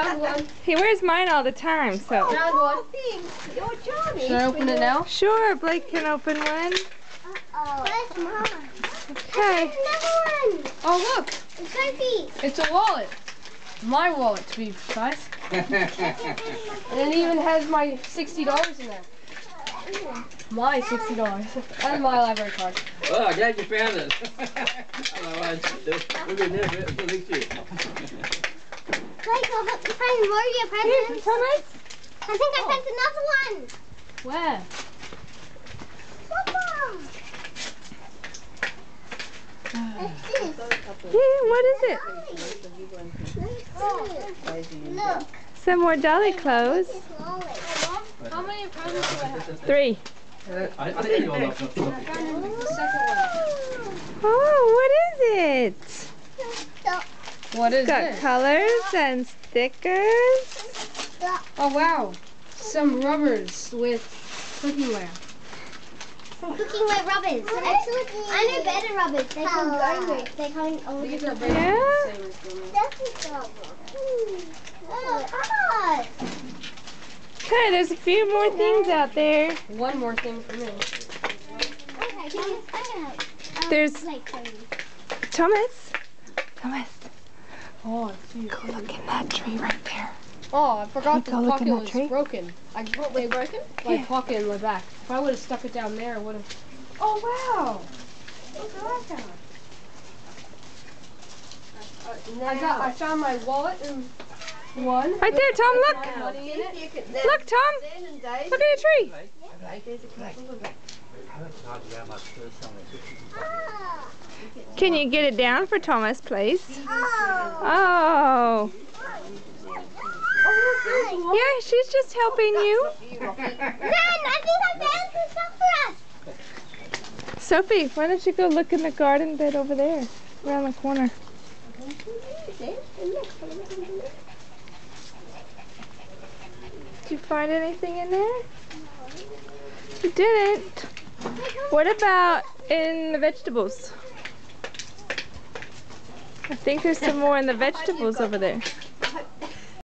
Found one. He wears mine all the time, so. Found one. Thanks. You're Johnny. Should I open it now? Sure, Blake can open one. Uh-oh. Where's mine? Okay. Another one. Oh, look. It's Sophie. It's a wallet. My wallet, to be precise. And it even has my $60 in there. My $60. And my library card. Oh, glad you found it. Otherwise, we'll be there for next year. Like, I'll help you find more of your presents. Thomas? I think I found another one. Where? Papa. What's this? Yeah, what is it? Look. Some more dolly clothes. How many presents do I have? 3. I think you all know. I found the second one. Oh, what is it? What is It's got this? colors and stickers. Oh, wow. Some rubbers with cookware. Some cooking-ware rubbers. I know better rubbers. They call go-go. They call old. These are Yeah. basically the same as Gomez. That's a rubber. Oh, Okay, there's a few more things out there. One more thing for me. okay, can you help? There's Like, Thomas. Thomas, Oh, geez. go look in that tree right there. Oh, I forgot the Go look in pocket that was tree. broken. What was broken? My Yeah. pocket in my back. If I would have stuck it down there, I would have. Oh, wow. I found my wallet in one. Right there, Tom, look. My money in it. Look, Tom. Look at the tree. Can you get it down for Thomas, please? Oh. Yeah, she's just helping you. Nan, I think I found some stuff for us. Sophie, why don't you go look in the garden bed over there, around the corner. Did you find anything in there? You didn't. What about in the vegetables? I think there's some more in the vegetables over there.